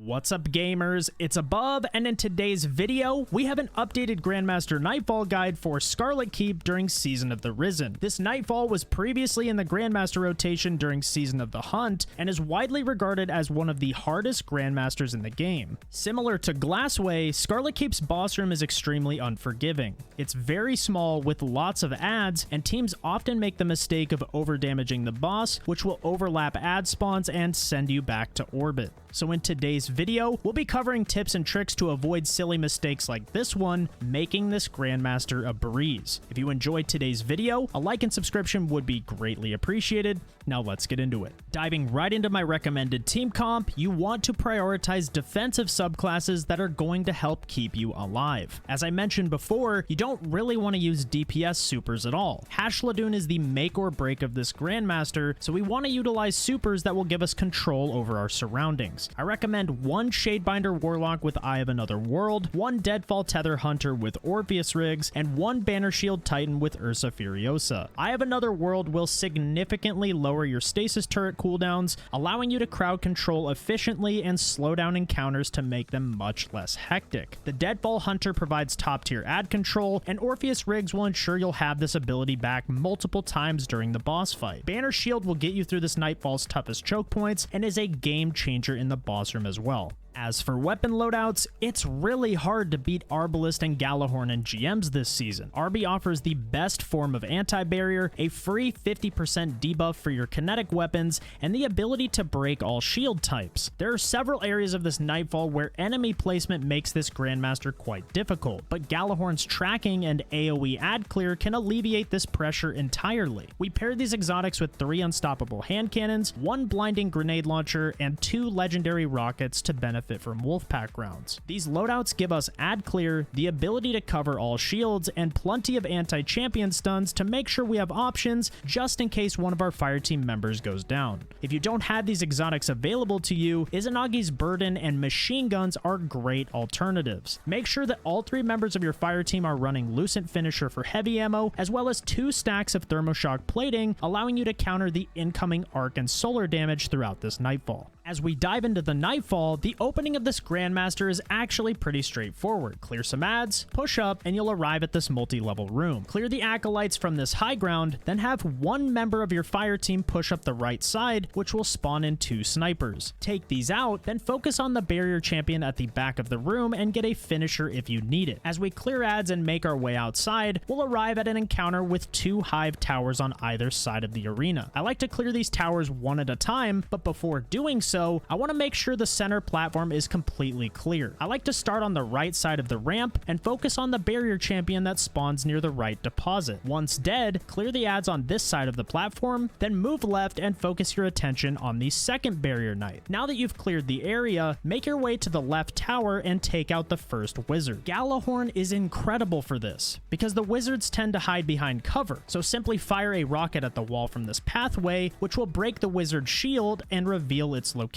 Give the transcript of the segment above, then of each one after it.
What's up gamers, it's Above, and in today's video, we have an updated Grandmaster Nightfall guide for Scarlet Keep during Season of the Risen. This Nightfall was previously in the Grandmaster rotation during Season of the Hunt, and is widely regarded as one of the hardest Grandmasters in the game. Similar to Glassway, Scarlet Keep's boss room is extremely unforgiving. It's very small with lots of adds, and teams often make the mistake of overdamaging the boss, which will overlap add spawns and send you back to orbit. So in today's video, we'll be covering tips and tricks to avoid silly mistakes like this one, making this Grandmaster a breeze. If you enjoyed today's video, a like and subscription would be greatly appreciated. Now let's get into it. Diving right into my recommended team comp, you want to prioritize defensive subclasses that are going to help keep you alive. As I mentioned before, you don't really want to use DPS supers at all. Hashladoon is the make or break of this Grandmaster, so we want to utilize supers that will give us control over our surroundings. I recommend one Shadebinder Warlock with Eye of Another World, one Deadfall Tether Hunter with Orpheus Rigs, and one Banner Shield Titan with Ursa Furiosa. Eye of Another World will significantly lower your stasis turret cooldowns, allowing you to crowd control efficiently and slow down encounters to make them much less hectic. The Deadfall Hunter provides top tier ad control, and Orpheus Rigs will ensure you'll have this ability back multiple times during the boss fight. Banner Shield will get you through this Nightfall's toughest choke points and is a game changer in the boss room as well. As for weapon loadouts, it's really hard to beat Arbalest and Gjallarhorn in GMs this season. Arby offers the best form of anti-barrier, a free 50% debuff for your kinetic weapons, and the ability to break all shield types. There are several areas of this Nightfall where enemy placement makes this Grandmaster quite difficult, but Gjallarhorn's tracking and AoE ad clear can alleviate this pressure entirely. We paired these exotics with 3 unstoppable hand cannons, 1 blinding grenade launcher, and 2 legendary rockets to benefit from Wolfpack rounds. These loadouts give us ad clear, the ability to cover all shields, and plenty of anti-champion stuns to make sure we have options just in case one of our fireteam members goes down. If you don't have these exotics available to you, Izanagi's Burden and machine guns are great alternatives. Make sure that all 3 members of your fireteam are running Lucent Finisher for heavy ammo, as well as 2 stacks of Thermoshock plating, allowing you to counter the incoming arc and solar damage throughout this Nightfall. As we dive into the Nightfall, the opening of this Grandmaster is actually pretty straightforward. Clear some ads, push up, and you'll arrive at this multi-level room. Clear the acolytes from this high ground, then have one member of your fire team push up the right side, which will spawn in 2 snipers. Take these out, then focus on the barrier champion at the back of the room and get a finisher if you need it. As we clear ads and make our way outside, we'll arrive at an encounter with 2 hive towers on either side of the arena. I like to clear these towers one at a time, but before doing so, I want to make sure the center platform is completely clear. I like to start on the right side of the ramp and focus on the barrier champion that spawns near the right deposit. Once dead, clear the ads on this side of the platform, then move left and focus your attention on the second barrier knight. Now that you've cleared the area, make your way to the left tower and take out the first wizard. Gjallarhorn is incredible for this, because the wizards tend to hide behind cover, so simply fire a rocket at the wall from this pathway, which will break the wizard's shield and reveal its location.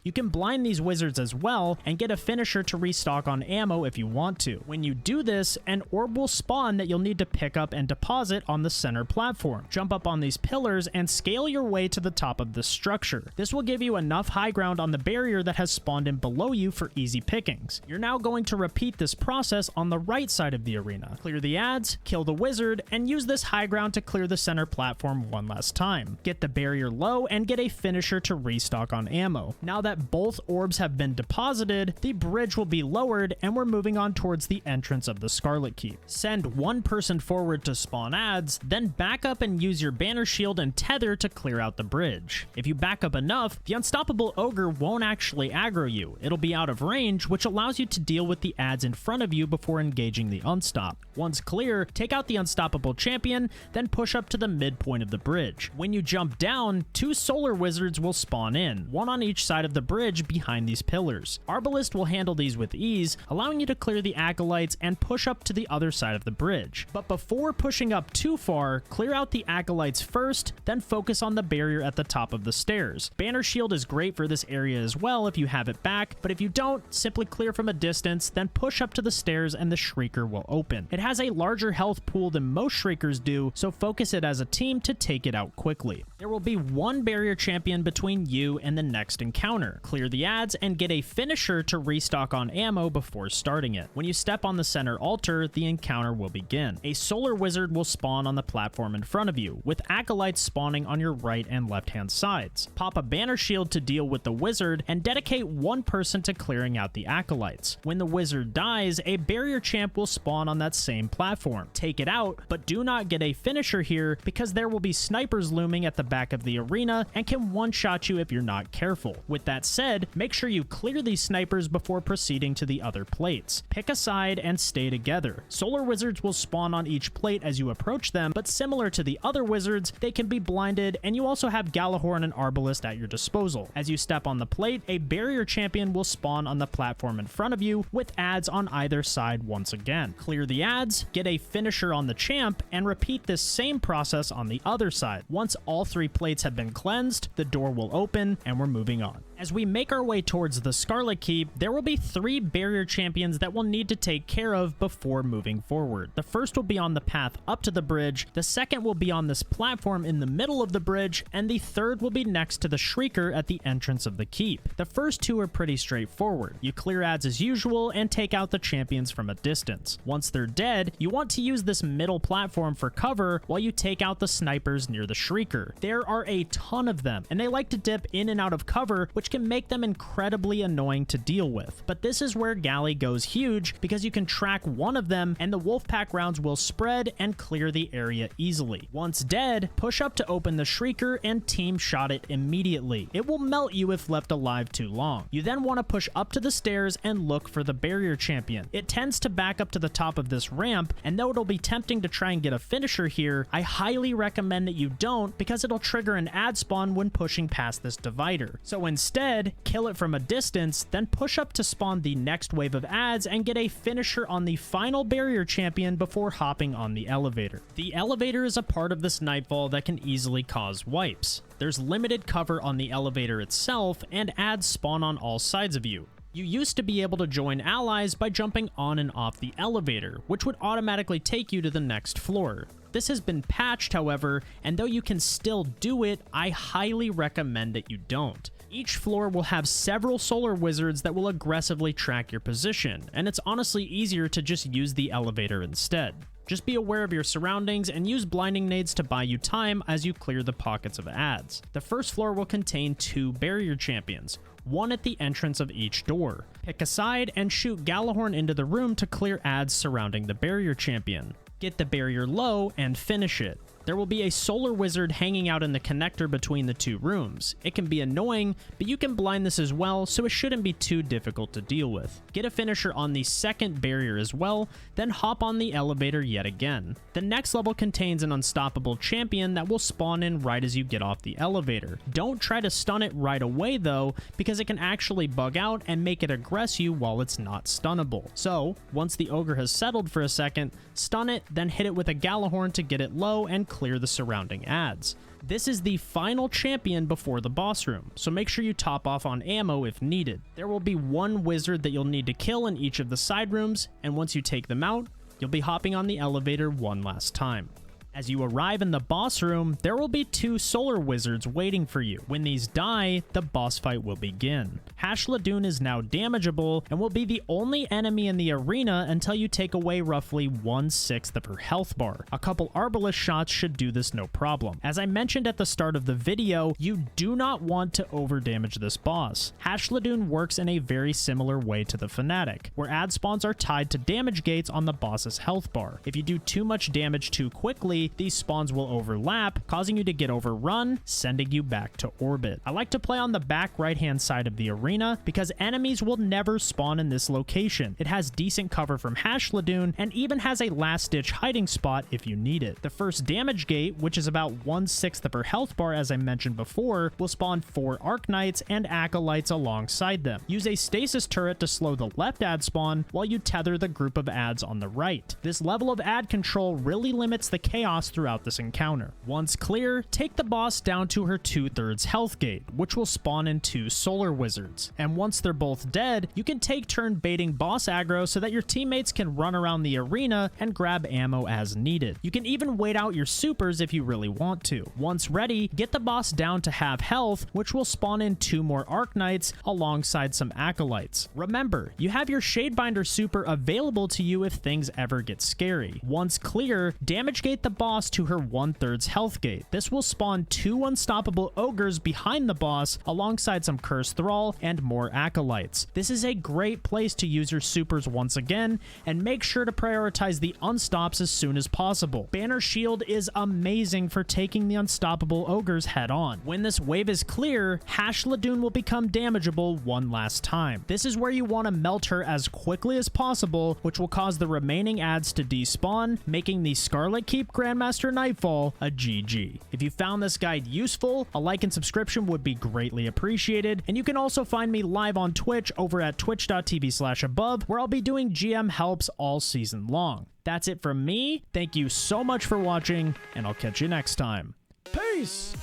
You can blind these wizards as well and get a finisher to restock on ammo if you want to. When you do this, an orb will spawn that you'll need to pick up and deposit on the center platform. Jump up on these pillars and scale your way to the top of the structure. This will give you enough high ground on the barrier that has spawned in below you for easy pickings. You're now going to repeat this process on the right side of the arena. Clear the ads, kill the wizard, and use this high ground to clear the center platform one last time. Get the barrier low and get a finisher to restock on ammo. Now that both orbs have been deposited, the bridge will be lowered and we're moving on towards the entrance of the Scarlet Keep. Send one person forward to spawn ads, then back up and use your banner shield and tether to clear out the bridge. If you back up enough, the unstoppable ogre won't actually aggro you. It'll be out of range, which allows you to deal with the ads in front of you before engaging the unstop. Once clear, take out the unstoppable champion, then push up to the midpoint of the bridge. When you jump down, 2 solar wizards will spawn in, one on each side of the bridge behind these pillars. Arbalest will handle these with ease, allowing you to clear the acolytes and push up to the other side of the bridge. But before pushing up too far, clear out the acolytes first, then focus on the barrier at the top of the stairs. Banner Shield is great for this area as well if you have it back, but if you don't, simply clear from a distance, then push up to the stairs and the Shrieker will open. It has a larger health pool than most Shriekers do, so focus it as a team to take it out quickly. There will be one barrier champion between you and the next next encounter. Clear the ads and get a finisher to restock on ammo before starting it. When you step on the center altar, the encounter will begin. A solar wizard will spawn on the platform in front of you, with acolytes spawning on your right and left hand sides. Pop a banner shield to deal with the wizard and dedicate one person to clearing out the acolytes. When the wizard dies, a barrier champ will spawn on that same platform. Take it out, but do not get a finisher here because there will be snipers looming at the back of the arena and can one-shot you if you're not careful. With that said, make sure you clear these snipers before proceeding to the other plates. Pick a side and stay together. Solar wizards will spawn on each plate as you approach them, but similar to the other wizards, they can be blinded, and you also have Galahorn and Arbalist at your disposal. As you step on the plate, a barrier champion will spawn on the platform in front of you with ads on either side once again. Clear the ads, get a finisher on the champ, and repeat this same process on the other side. Once all 3 plates have been cleansed, the door will open and we're moving on. As we make our way towards the Scarlet Keep, there will be 3 barrier champions that we'll need to take care of before moving forward. The first will be on the path up to the bridge, the second will be on this platform in the middle of the bridge, and the third will be next to the Shrieker at the entrance of the keep. The first 2 are pretty straightforward. You clear ads as usual and take out the champions from a distance. Once they're dead, you want to use this middle platform for cover while you take out the snipers near the Shrieker. There are a ton of them, and they like to dip in and out of cover, which can make them incredibly annoying to deal with. But this is where Galley goes huge, because you can track one of them and the Wolfpack rounds will spread and clear the area easily. Once dead, push up to open the Shrieker and team shot it immediately. It will melt you if left alive too long. You then want to push up to the stairs and look for the barrier champion. It tends to back up to the top of this ramp, and though it'll be tempting to try and get a finisher here, I highly recommend that you don't, because it'll trigger an ad spawn when pushing past this divider. So instead, kill it from a distance, then push up to spawn the next wave of ads and get a finisher on the final barrier champion before hopping on the elevator. The elevator is a part of this Nightfall that can easily cause wipes. There's limited cover on the elevator itself, and ads spawn on all sides of you. You used to be able to join allies by jumping on and off the elevator, which would automatically take you to the next floor. This has been patched, however, and though you can still do it, I highly recommend that you don't. Each floor will have several solar wizards that will aggressively track your position, and it's honestly easier to just use the elevator instead. Just be aware of your surroundings and use blinding nades to buy you time as you clear the pockets of ads. The first floor will contain 2 barrier champions, one at the entrance of each door. Pick a side and shoot Galahorn into the room to clear ads surrounding the barrier champion. Get the barrier low and finish it. There will be a solar wizard hanging out in the connector between the 2 rooms. It can be annoying, but you can blind this as well, so it shouldn't be too difficult to deal with. Get a finisher on the second barrier as well, then hop on the elevator yet again. The next level contains an unstoppable champion that will spawn in right as you get off the elevator. Don't try to stun it right away though, because it can actually bug out and make it aggress you while it's not stunnable. So, once the ogre has settled for a second, stun it, then hit it with a Galahorn to get it low and clear the surrounding ads. This is the final champion before the boss room, so make sure you top off on ammo if needed. There will be 1 wizard that you'll need to kill in each of the side rooms, and once you take them out, you'll be hopping on the elevator one last time. As you arrive in the boss room, there will be 2 solar wizards waiting for you. When these die, the boss fight will begin. Hashladoon is now damageable and will be the only enemy in the arena until you take away roughly 1/6 of her health bar. A couple Arbalist shots should do this no problem. As I mentioned at the start of the video, you do not want to overdamage this boss. Hashladoon works in a very similar way to the Fanatic, where ad spawns are tied to damage gates on the boss's health bar. If you do too much damage too quickly, these spawns will overlap, causing you to get overrun, sending you back to orbit. I like to play on the back right-hand side of the arena because enemies will never spawn in this location. It has decent cover from Hashladoon and even has a last-ditch hiding spot if you need it. The first damage gate, which is about 1/6 of her health bar as I mentioned before, will spawn 4 Arc Knights and Acolytes alongside them. Use a stasis turret to slow the left ad spawn while you tether the group of ads on the right. This level of ad control really limits the chaos chaos throughout this encounter. Once clear, take the boss down to her 2/3 health gate, which will spawn in 2 solar wizards. And once they're both dead, you can take turn baiting boss aggro so that your teammates can run around the arena and grab ammo as needed. You can even wait out your supers if you really want to. Once ready, get the boss down to half health, which will spawn in 2 more Arc Knights alongside some acolytes. Remember, you have your Shadebinder super available to you if things ever get scary. Once clear, damage gate the boss to her 1/3 health gate. This will spawn 2 unstoppable ogres behind the boss alongside some Cursed Thrall and more acolytes. This is a great place to use your supers once again, and make sure to prioritize the unstops as soon as possible. Banner Shield is amazing for taking the unstoppable ogres head on. When this wave is clear, Hash Ladoon will become damageable one last time. This is where you want to melt her as quickly as possible, which will cause the remaining adds to despawn, making the Scarlet Keep Grandmaster Nightfall a GG. If you found this guide useful, a like and subscription would be greatly appreciated, and you can also find me live on Twitch over at twitch.tv/above, where I'll be doing GM helps all season long. That's it from me. Thank you so much for watching, and I'll catch you next time. Peace!